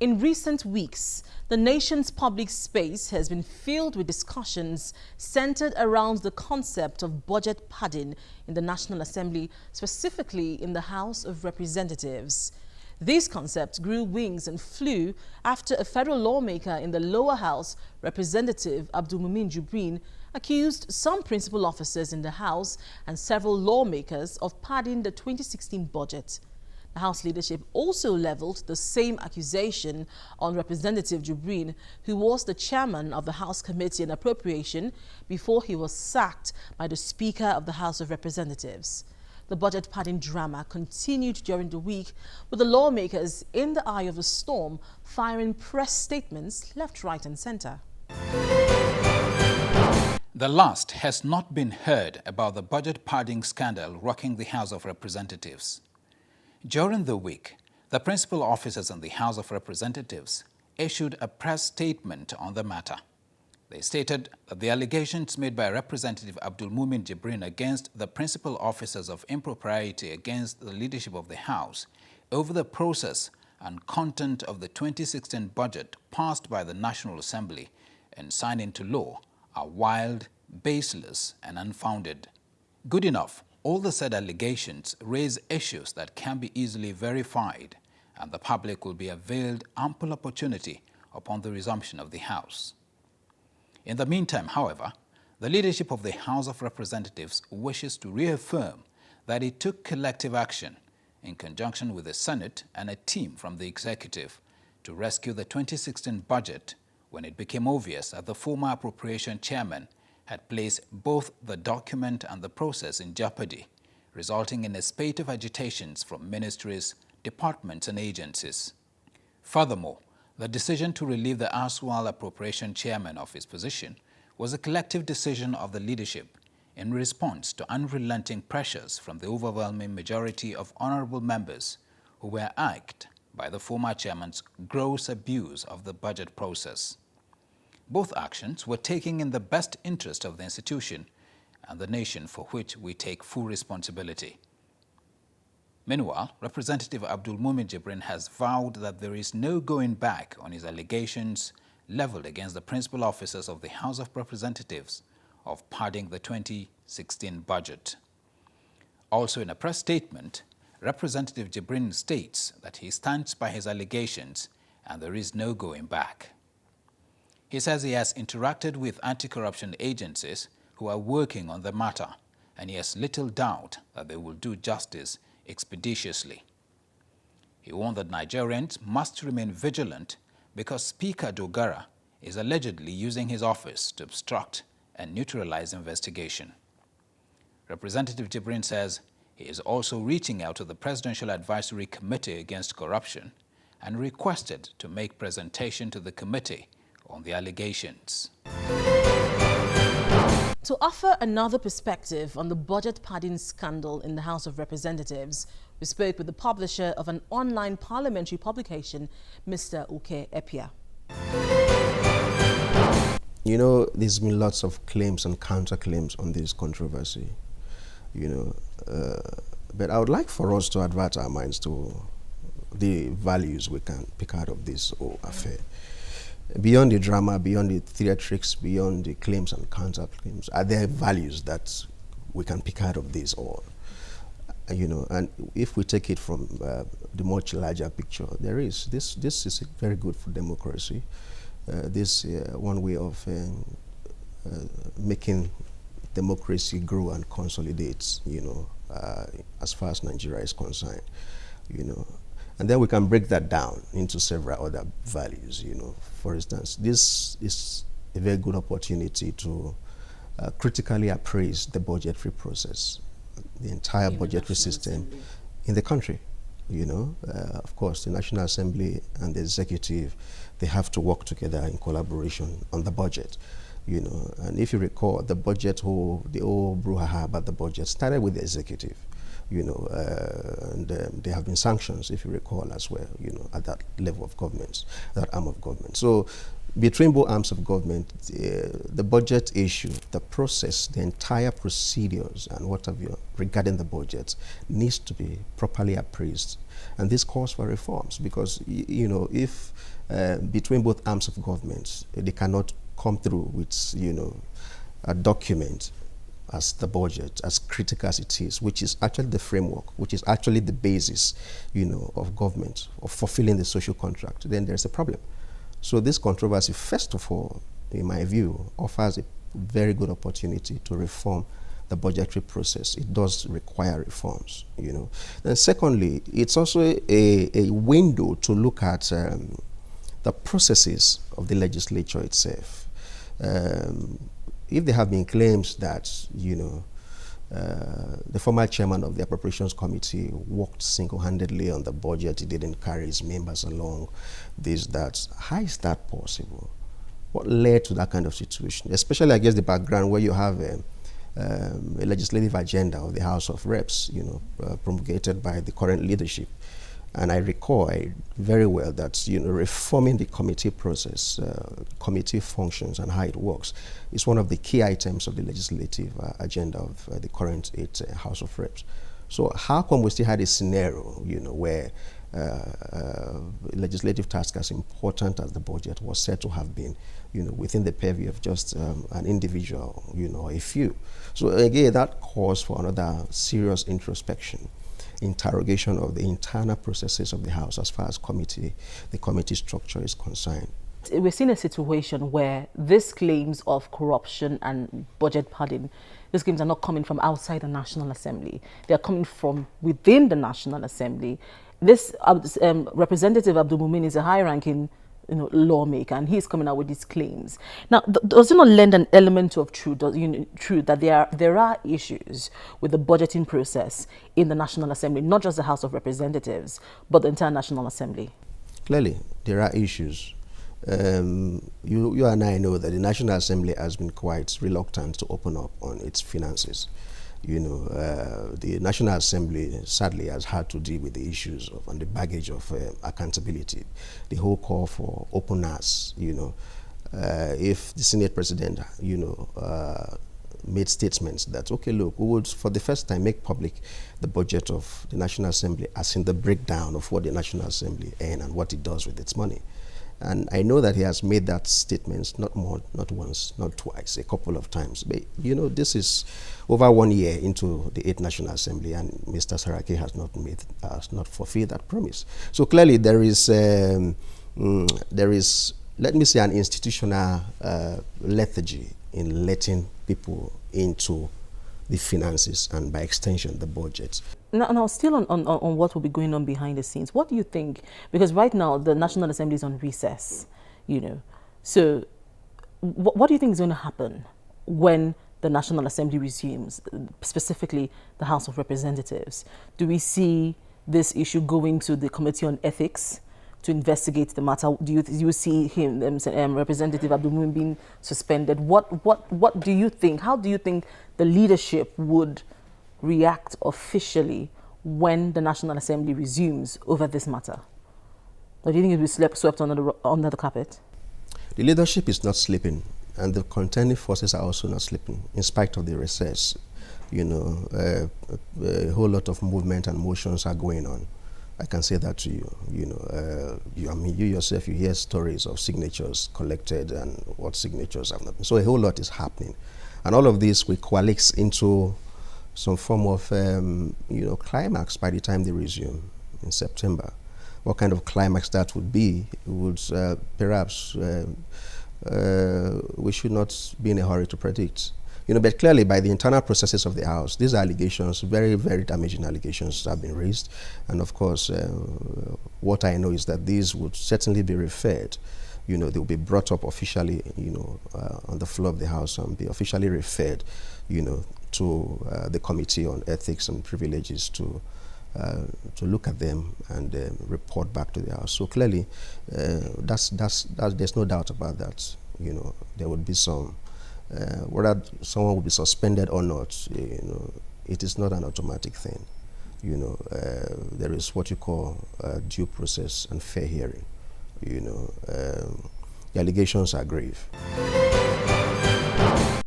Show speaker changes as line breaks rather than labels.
In recent weeks, the nation's public space has been filled with discussions centered around the concept of budget padding in the National Assembly, specifically in the House of Representatives. These concepts grew wings and flew after a federal lawmaker in the lower house, Representative Abdulmumin Jibrin, accused some principal officers in the House and several lawmakers of padding the 2016 budget. The House leadership also leveled the same accusation on Representative Jibrin, who was the chairman of the House Committee on Appropriation before he was sacked by the Speaker of the House of Representatives. The budget padding drama continued during the week, with the lawmakers in the eye of the storm firing press statements left, right and center.
The last has not been heard about the budget padding scandal rocking the House of Representatives. During the week, the principal officers in the House of Representatives issued a press statement on the matter. They stated that the allegations made by Representative Abdulmumin Jibrin against the principal officers of impropriety against the leadership of the House over the process and content of the 2016 budget passed by the National Assembly and signed into law are wild, baseless and unfounded. Good enough. All the said allegations raise issues that can be easily verified, and the public will be availed ample opportunity upon the resumption of the House. In the meantime, however, the leadership of the House of Representatives wishes to reaffirm that it took collective action in conjunction with the Senate and a team from the executive to rescue the 2016 budget when it became obvious that the former appropriation chairman had placed both the document and the process in jeopardy, resulting in a spate of agitations from ministries, departments and agencies. Furthermore, the decision to relieve the erstwhile appropriation chairman of his position was a collective decision of the leadership in response to unrelenting pressures from the overwhelming majority of honorable members who were irked by the former chairman's gross abuse of the budget process. Both actions were taken in the best interest of the institution and the nation, for which we take full responsibility. Meanwhile, Representative Abdulmumin Jibrin has vowed that there is no going back on his allegations leveled against the principal officers of the House of Representatives of padding the 2016 budget. Also in a press statement, Representative Jibrin states that he stands by his allegations and there is no going back. He says he has interacted with anti-corruption agencies who are working on the matter, and he has little doubt that they will do justice expeditiously. He warned that Nigerians must remain vigilant because Speaker Dogara is allegedly using his office to obstruct and neutralize investigation. Representative Jibrin says he is also reaching out to the Presidential Advisory Committee Against Corruption and requested to make presentation to the committee on the allegations.
To offer another perspective on the budget padding scandal in the House of Representatives, we spoke with the publisher of an online parliamentary publication, Mr. Uke Epia.
You know, there's been lots of claims and counterclaims on this controversy, but I would like for us to advert our minds to the values we can pick out of this whole affair. Beyond the drama, beyond the theatrics, beyond the claims and counterclaims, are there values that we can pick out of this? Or, and if we take it from the much larger picture, there is. This is very good for democracy. This one way of making democracy grow and consolidate, as far as Nigeria is concerned, And then we can break that down into several other values, For instance, this is a very good opportunity to critically appraise the budgetary process, the entire budgetary system in the country. Of course, the National Assembly and the executive, they have to work together in collaboration on the budget. And if you recall, the budget, the whole brouhaha about the budget started with the executive. And there have been sanctions, if you recall, as well, at that level of government, that arm of government. So between both arms of government, the budget issue, the process, the entire procedures and what have you regarding the budget needs to be properly appraised. And this calls for reforms because, you know, if between both arms of government, they cannot come through with, you know, a document as the budget, as critical as it is, which is actually the framework, which is actually the basis, you know, of government, of fulfilling the social contract, then there's a problem. So this controversy, first of all, in my view, offers a very good opportunity to reform the budgetary process. It does require reforms, you know. And secondly, it's also a window to look at the processes of the legislature itself. If there have been claims that, you know, the former chairman of the Appropriations Committee worked single-handedly on the budget, he didn't carry his members along, this, that. How is that possible? What led to that kind of situation? Especially, I guess, the background where you have a legislative agenda of the House of Reps, you know, promulgated by the current leadership. And I recall very well that, you know, reforming the committee process, committee functions and how it works is one of the key items of the legislative agenda of the current House of Reps. So how come we still had a scenario, you know, where legislative task as important as the budget was said to have been, you know, within the purview of just an individual, you know, a few. So again, that calls for another serious introspection, interrogation of the internal processes of the House as far as the committee structure is concerned.
We're seeing a situation where these claims of corruption and budget padding, these claims are not coming from outside the National Assembly. They are coming from within the National Assembly. This Representative Abdul Mumin is a high-ranking, you know, lawmaker, and he's coming out with these claims. Now, does it not lend an element of truth, truth that there are issues with the budgeting process in the National Assembly, not just the House of Representatives, but the entire National Assembly?
Clearly, there are issues. You and I know that the National Assembly has been quite reluctant to open up on its finances. You know, the National Assembly sadly has had to deal with the issues of and the baggage of accountability. The whole call for openness, you know, if the Senate President, you know, made statements that, okay, look, we would for the first time make public the budget of the National Assembly, as in the breakdown of what the National Assembly earns and what it does with its money. And I know that he has made that statement not once, not twice, a couple of times. But, you know, this is over 1 year into the 8th National Assembly, and Mr. Saraki has not fulfilled that promise. So clearly there is, let me say, an institutional lethargy in letting people into the finances and by extension the budget.
Now still on what will be going on behind the scenes, what do you think? Because right now the National Assembly is on recess, you know. So what do you think is going to happen when the National Assembly resumes, specifically the House of Representatives? Do we see this issue going to the Committee on Ethics to investigate the matter? Do you see him, Representative Abdul Mumin, being suspended? What do you think? How do you think the leadership would react officially when the National Assembly resumes over this matter? Or do you think it will be swept under the carpet?
The leadership is not sleeping, and the contending forces are also not sleeping, in spite of the recess. You know, a whole lot of movement and motions are going on. I can say that to you. You know, I mean, you yourself, you hear stories of signatures collected and what signatures have not been. So a whole lot is happening. And all of this will coalesce into some form of, you know, climax by the time they resume in September. What kind of climax that would be would perhaps we should not be in a hurry to predict. You know, but clearly by the internal processes of the House, these allegations, very, very damaging allegations, have been raised. And of course, what I know is that these would certainly be referred. You know, they will be brought up officially, you know, on the floor of the House and be officially referred, you know, to the Committee on Ethics and Privileges to look at them and report back to the House. So clearly, there's no doubt about that. You know, there would be some, whether someone will be suspended or not, you know, it is not an automatic thing. You know, there is what you call due process and fair hearing. You know, The allegations are grave.